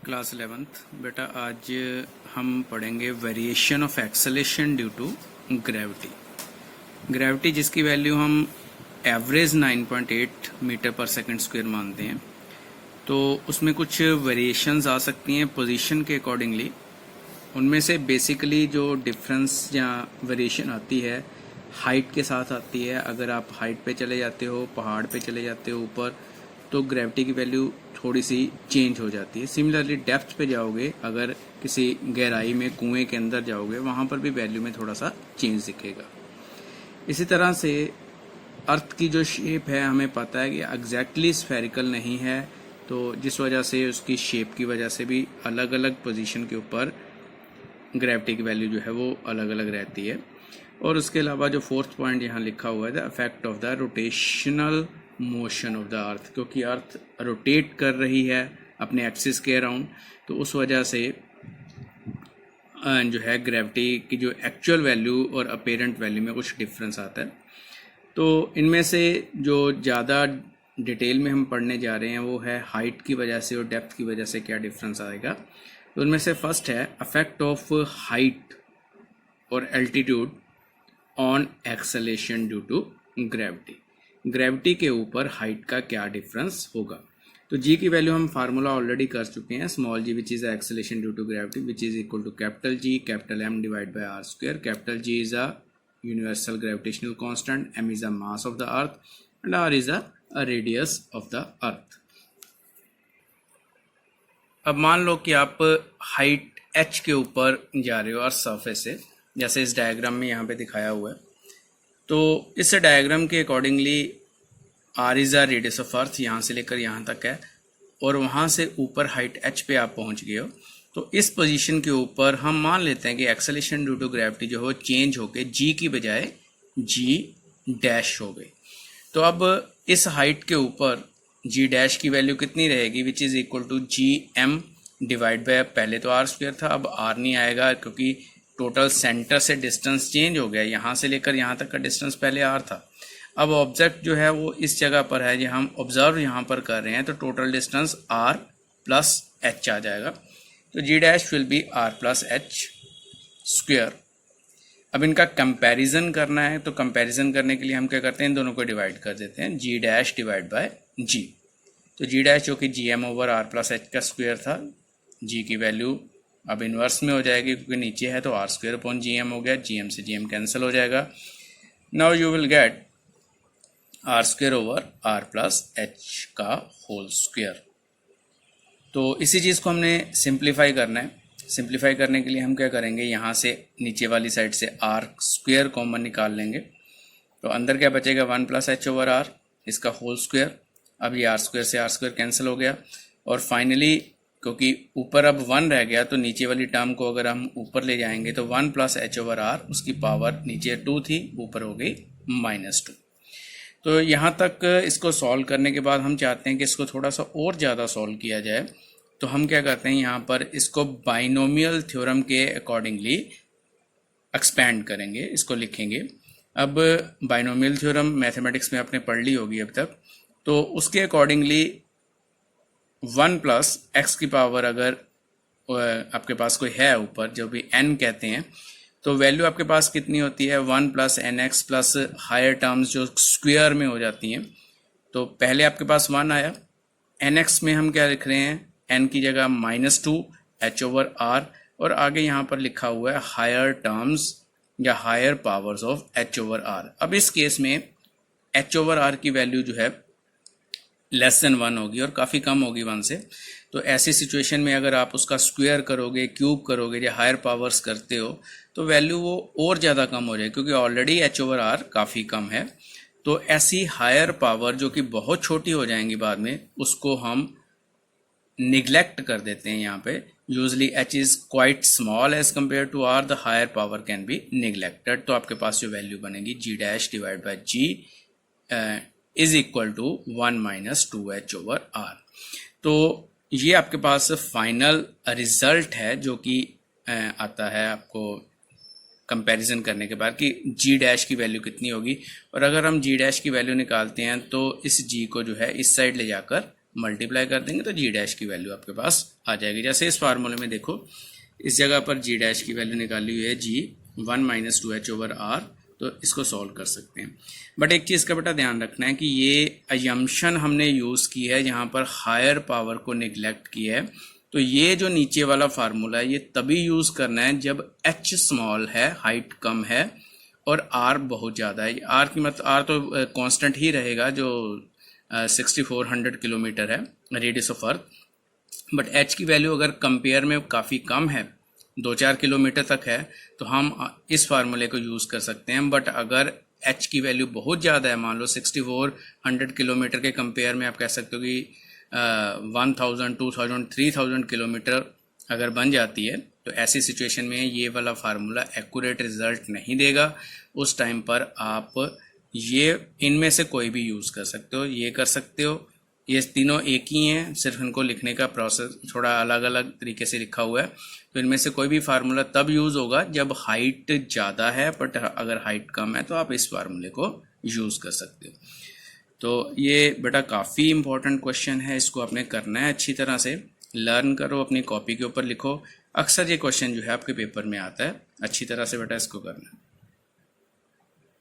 Class 11th। बेटा आज हम पढ़ेंगे variation of acceleration due to gravity जिसकी वैल्यू हम average 9.8 metre per second square मानते हैं। तो उसमें कुछ वेरिएशंस आ सकती हैं पोजीशन के अकॉर्डिंगली। उनमें से बेसिकली जो डिफरेंस या वेरिएशन आती है हाइट के साथ आती है। अगर आप हाइट पे चले जाते हो, पहाड़ पे चले जाते हो ऊपर, तो ग्रेविटी की वैल्यू थोड़ी सी चेंज हो जाती है। सिमिलरली डेप्थ पे जाओगे, अगर किसी गहराई में कुएं के अंदर जाओगे, वहां पर भी वैल्यू में थोड़ा सा चेंज दिखेगा। इसी तरह से अर्थ की जो शेप है हमें पता है कि एग्जैक्टली स्फेरिकल नहीं है, तो जिस वजह से उसकी शेप की वजह से भी अलग अलग पोजीशन के ऊपर ग्रेविटी की वैल्यू जो है वो अलग अलग रहती है। और उसके अलावा जो फोर्थ पॉइंट यहाँ लिखा हुआ है, the effect of the rotational motion of the अर्थ, क्योंकि अर्थ रोटेट कर रही है अपने एक्सिस के अराउंड, तो उस वजह से जो है ग्रेविटी की जो एक्चुअल वैल्यू और अपेरेंट वैल्यू में कुछ डिफरेंस आता है। तो इनमें से जो ज़्यादा डिटेल में हम पढ़ने जा रहे हैं वो है हाइट की वजह से और डेप्थ की वजह से क्या डिफरेंस आएगा। तो उनमें से फर्स्ट है अफेक्ट ऑफ हाइट और altitude on acceleration due to gravity के ऊपर हाइट का क्या डिफरेंस होगा। तो जी की वैल्यू हम फार्मूला ऑलरेडी कर चुके हैं, small g which is acceleration due to gravity which is equal to capital G capital M divide by R square. Capital G is a universal gravitational constant, M is a mass of the earth and R is a radius of the earth. अब मान लो कि आप height H के ऊपर जा रहे हो earth surface से, जैसे इस डायग्राम में यहाँ पे दिखाया हुआ है। तो इस डायग्राम के accordingly R is a radius of earth, यहाँ से लेकर यहाँ तक है, और वहाँ से ऊपर हाइट एच पे आप पहुँच गए हो। तो इस पोजीशन के ऊपर हम मान लेते हैं कि एक्सेलेरेशन ड्यू टू ग्रेविटी जो है चेंज होके जी की बजाय जी डैश हो गई। तो अब इस हाइट के ऊपर जी डैश की वैल्यू कितनी रहेगी, which is equal to G M divide by, पहले तो आर स्क्वायर था, अब आर नहीं आएगा क्योंकि टोटल सेंटर से डिस्टेंस चेंज हो गया। यहाँ से लेकर यहाँ तक का डिस्टेंस पहले आर था, अब ऑब्जेक्ट जो है वो इस जगह पर है, जो हम ऑब्जर्व यहाँ पर कर रहे हैं, तो total distance R plus H आ जाएगा। तो G dash will be R plus H square. अब इनका कंपैरिजन करना है, तो कंपैरिजन करने के लिए हम क्या करते हैं, इन दोनों को डिवाइड कर देते हैं, G dash divide by G. तो जी डैश जो कि G M over R plus H का स्क्वायर था, जी की वैल्यू अब इनवर्स में हो जाएगी क्योंकि नीचे है, तो R square upon G M हो गया, जी एम से जी एम कैंसिल हो जाएगा। Now you will get R square over R plus H का होल स्क्वायर। तो इसी चीज़ को हमने सिंप्लीफाई करना है। सिंप्लीफाई करने के लिए हम क्या करेंगे, यहाँ से नीचे वाली साइड से आर स्क्वायर कॉमन निकाल लेंगे, तो अंदर क्या बचेगा, 1 प्लस एच ओवर आर, इसका होल स्क्वायर। अब ये आर स्क्वायर से आर स्क्वायर कैंसिल हो गया, और फाइनली क्योंकि ऊपर अब 1 रह गया, तो नीचे वाली टर्म को अगर हम ऊपर ले जाएंगे तो 1 प्लस एच ओवर आर, उसकी पावर नीचे 2 थी, ऊपर हो गई -2। तो यहाँ तक इसको सॉल्व करने के बाद हम चाहते हैं कि इसको थोड़ा सा और ज़्यादा सॉल्व किया जाए। तो हम क्या करते हैं, यहाँ पर इसको बाइनोमियल थ्योरम के अकॉर्डिंगली एक्सपैंड करेंगे, इसको लिखेंगे। अब बाइनोमियल थ्योरम मैथमेटिक्स में आपने पढ़ ली होगी अब तक, तो उसके अकॉर्डिंगली 1 प्लस एक्स की पावर अगर आपके पास कोई है ऊपर, जो भी n कहते हैं, तो वैल्यू आपके पास कितनी होती है, 1 plus N X plus higher terms जो स्क्वायर में हो जाती हैं। तो पहले आपके पास 1 आया, एन एक्स में हम क्या लिख रहे हैं, n की जगह -2 एच ओवर आर, और आगे यहाँ पर लिखा हुआ है हायर टर्म्स या higher powers of H over R. अब इस केस में एच ओवर आर की वैल्यू जो है लेस देन 1 होगी और काफ़ी कम होगी 1 से। तो ऐसी सिचुएशन में अगर आप उसका स्क्वायर करोगे, क्यूब करोगे या हायर पावर्स करते हो, तो वैल्यू वो और ज़्यादा कम हो जाए, क्योंकि ऑलरेडी एच ओवर आर काफ़ी कम है। तो ऐसी हायर पावर जो कि बहुत छोटी हो जाएंगी बाद में, उसको हम निगलेक्ट कर देते हैं यहाँ पे। Usually H is quite small as compared to R, the higher power can be neglected. तो आपके पास जो वैल्यू बनेगी, G dash divide by G is equal to 1 - 2h over R. तो ये आपके पास फाइनल रिजल्ट है जो कि आता है आपको कंपैरिजन करने के बाद कि जी डैश की वैल्यू कितनी होगी। और अगर हम जी डैश की वैल्यू निकालते हैं तो इस जी को जो है इस साइड ले जाकर मल्टीप्लाई कर देंगे तो जी डैश की वैल्यू आपके पास आ जाएगी। जैसे इस फार्मूले में देखो, इस जगह पर जी डैश की वैल्यू निकाली हुई है जी 1 - 2h/r, तो इसको सॉल्व कर सकते हैं। बट एक चीज़ का बेटा ध्यान रखना है कि ये अजम्पशन हमने यूज़ की है जहाँ पर हायर पावर को निगलेक्ट किया है। तो ये जो नीचे वाला फार्मूला है ये तभी यूज़ करना है जब h स्मॉल है, हाइट कम है और r बहुत ज़्यादा है। r की मतलब r तो कांस्टेंट ही रहेगा जो 6400 किलोमीटर है radius of earth, but h की वैल्यू अगर कंपेयर में काफ़ी कम है, 2-4 किलोमीटर तक है, तो हम इस फार्मूले को यूज़ कर सकते हैं। बट अगर h की वैल्यू बहुत ज़्यादा है, मान लो 6400 किलोमीटर के कंपेयर में आप कह सकते हो कि 1000, 2000, 3000 किलोमीटर अगर बन जाती है, तो ऐसी सिचुएशन में ये वाला फार्मूला एक्यूरेट रिजल्ट नहीं देगा। उस टाइम पर आप ये इनमें से कोई भी यूज़ कर सकते हो, ये कर सकते हो, ये तीनों एक ही हैं, सिर्फ इनको लिखने का प्रोसेस थोड़ा अलग अलग तरीके से लिखा हुआ है। तो इनमें से कोई भी फार्मूला तब यूज़ होगा जब हाइट ज़्यादा है, बट अगर हाइट कम है तो आप इस फार्मूले को यूज़ कर सकते हो। तो ये बेटा काफ़ी इंपॉर्टेंट क्वेश्चन है, इसको आपने करना है अच्छी तरह से, लर्न करो, अपनी कॉपी के ऊपर लिखो। अक्सर ये क्वेश्चन जो है आपके पेपर में आता है, अच्छी तरह से बेटा इसको करना है।